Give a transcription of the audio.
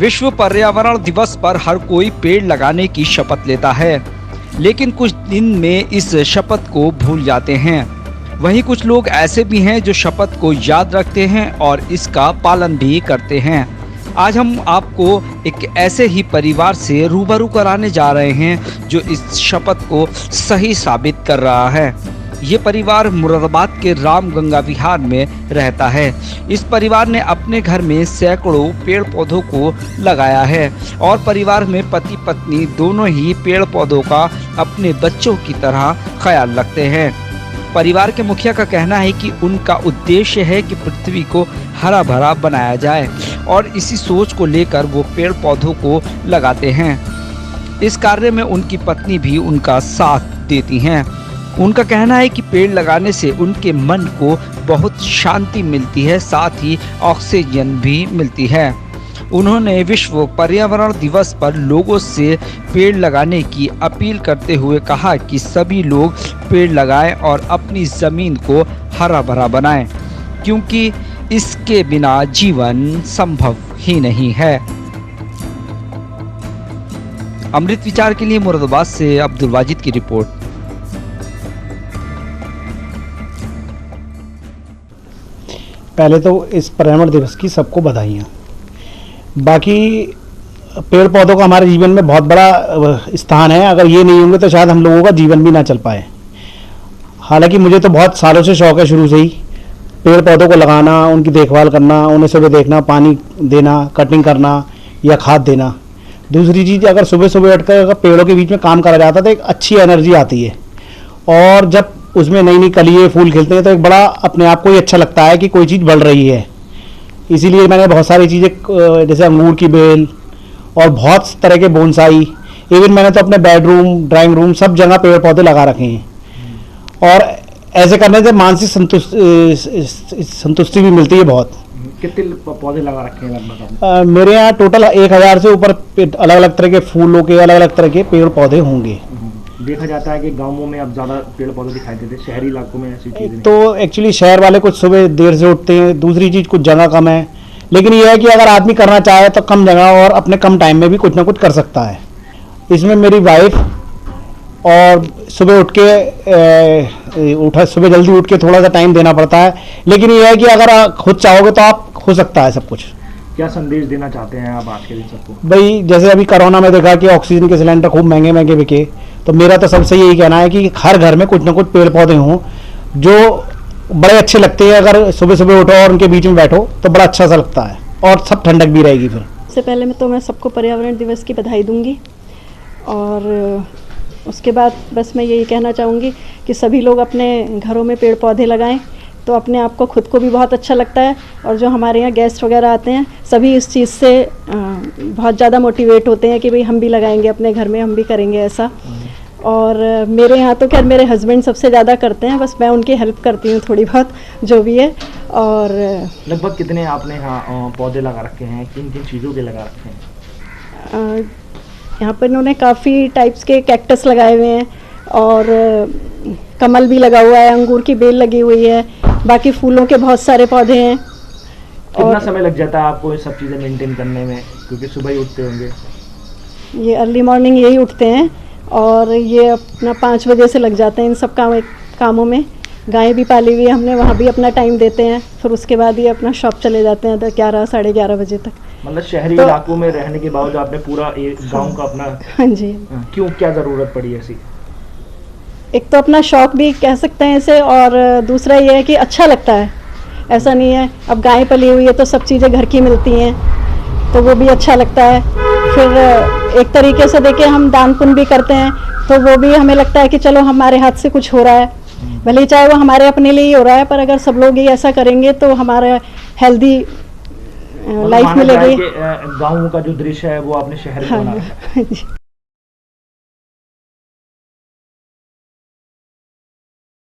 विश्व पर्यावरण दिवस पर हर कोई पेड़ लगाने की शपथ लेता है, लेकिन कुछ दिन में इस शपथ को भूल जाते हैं। वहीं कुछ लोग ऐसे भी हैं जो शपथ को याद रखते हैं और इसका पालन भी करते हैं। आज हम आपको एक ऐसे ही परिवार से रूबरू कराने जा रहे हैं जो इस शपथ को सही साबित कर रहा है। ये परिवार मुरादाबाद के राम गंगा विहार में रहता है। इस परिवार ने अपने घर में सैकड़ों पेड़ पौधों को लगाया है और परिवार में पति पत्नी दोनों ही पेड़ पौधों का अपने बच्चों की तरह ख्याल रखते हैं। परिवार के मुखिया का कहना है कि उनका उद्देश्य है कि पृथ्वी को हरा भरा बनाया जाए और इसी सोच को लेकर वो पेड़ पौधों को लगाते हैं। इस कार्य में उनकी पत्नी भी उनका साथ देती हैं। उनका कहना है कि पेड़ लगाने से उनके मन को बहुत शांति मिलती है, साथ ही ऑक्सीजन भी मिलती है। उन्होंने विश्व पर्यावरण दिवस पर लोगों से पेड़ लगाने की अपील करते हुए कहा कि सभी लोग पेड़ लगाएं और अपनी ज़मीन को हरा भरा बनाएं, क्योंकि इसके बिना जीवन संभव ही नहीं है। अमृत विचार के लिए मुरादाबाद से अब्दुल वाजिद की रिपोर्ट। पहले तो इस पर्यावरण दिवस की सबको बधाइयाँ। बाकी पेड़ पौधों का हमारे जीवन में बहुत बड़ा स्थान है। अगर ये नहीं होंगे तो शायद हम लोगों का जीवन भी ना चल पाए। हालांकि मुझे तो बहुत सालों से शौक है, शुरू से ही पेड़ पौधों को लगाना, उनकी देखभाल करना, उन्हें सुबह देखना, पानी देना, कटिंग करना या खाद देना। दूसरी चीज़, अगर सुबह सुबह उठकर अगर पेड़ों के बीच में काम करा जाता है तो एक अच्छी एनर्जी आती है और जब उसमें नई नई कलिए फूल खिलते हैं तो एक बड़ा अपने आप को ही अच्छा लगता है कि कोई चीज़ बढ़ रही है। इसीलिए मैंने बहुत सारी चीज़ें जैसे अंगूर की बेल और बहुत तरह के बोनसाई, इवन मैंने तो अपने बेडरूम, ड्राइंग रूम सब जगह पेड़ पौधे लगा रखे हैं और ऐसे करने से मानसिक संतुष्टि भी मिलती है बहुत। कितने पौधे लगा रखे हैं लगभग? मेरे यहाँ टोटल 1000 से ऊपर अलग अलग तरह के फूलों के अलग अलग तरह के पेड़ पौधे होंगे। देखा जाता है कि गांवों में अब ज़्यादा पेड़ पौधे दिखाई देते हैं, शहरी इलाकों में ऐसी चीज़ें तो एक्चुअली शहर वाले कुछ सुबह देर से उठते हैं, दूसरी चीज़ कुछ जगह कम है। लेकिन यह है कि अगर आदमी करना चाहे तो कम जगह और अपने कम टाइम में भी कुछ ना कुछ कर सकता है। इसमें मेरी वाइफ और सुबह उठ के सुबह जल्दी उठ के थोड़ा सा टाइम देना पड़ता है, लेकिन यह है कि अगर आप खुद चाहोगे तो आप हो सकता है सब कुछ। क्या संदेश देना चाहते हैं आप आज के दिन सबको? भाई जैसे अभी कोरोना में देखा कि ऑक्सीजन के सिलेंडर खूब महंगे महंगे बिके, तो मेरा तो सबसे यही कहना है कि हर घर में कुछ ना कुछ पेड़ पौधे हों जो बड़े अच्छे लगते हैं। अगर सुबह सुबह उठो और उनके बीच में बैठो तो बड़ा अच्छा सा लगता है और सब ठंडक भी रहेगी। फिर सबसे पहले मैं सबको पर्यावरण दिवस की बधाई दूंगी और उसके बाद बस मैं यही कहना चाहूँगी कि सभी लोग अपने घरों में पेड़ पौधे लगाएं तो अपने आप को खुद को भी बहुत अच्छा लगता है और जो हमारे यहाँ गेस्ट वगैरह आते हैं सभी इस चीज़ से बहुत ज़्यादा मोटिवेट होते हैं कि भाई हम भी लगाएंगे अपने घर में, हम भी करेंगे ऐसा। और मेरे यहाँ तो खैर मेरे हस्बैंड सबसे ज़्यादा करते हैं, बस मैं उनकी हेल्प करती हूँ थोड़ी बहुत जो भी है। और लगभग कितने आपने यहाँ पौधे लगा रखे हैं, किन किन चीज़ों के लगा रखे हैं? यहाँ पर इन्होंने काफ़ी टाइप्स के कैक्टस लगाए हुए हैं और कमल भी लगा हुआ है, अंगूर की बेल लगी हुई है, बाकी फूलों के बहुत सारे पौधे हैं। कितना समय लग जाता है आपको ये सब चीज़ें मेंटेन करने में, क्योंकि सुबह ही उठते होंगे? ये अर्ली मॉर्निंग यही उठते हैं और ये अपना 5 बजे से लग जाते हैं इन सब कामों में। गाय भी पाली हुई है हमने, वहाँ भी अपना टाइम देते हैं, फिर उसके बाद ये अपना शॉप चले जाते हैं 11 साढ़े 11 बजे तक। मतलब शहरी इलाकों में रहने के बावजूद आपने पूरा गाँव का अपना? हाँ जी। क्यों, क्या ज़रूरत पड़ी ऐसी? एक तो अपना शौक भी कह सकते हैं इसे और दूसरा ये है कि अच्छा लगता है। ऐसा नहीं है, अब गाय पली हुई है तो सब चीज़ें घर की मिलती हैं तो वो भी अच्छा लगता है। फिर एक तरीके से देखिए हम दान पुण्य भी करते हैं तो वो भी हमें लगता है कि चलो हमारे हाथ से कुछ हो रहा है, भले चाहे वो हमारे अपने लिए ही हो रहा है, पर अगर सब लोग ही ऐसा करेंगे तो हमारा हेल्दी लाइफ मिलेगी। गाँव का जो दृश्य है वो आपने शहर में बना रखा है।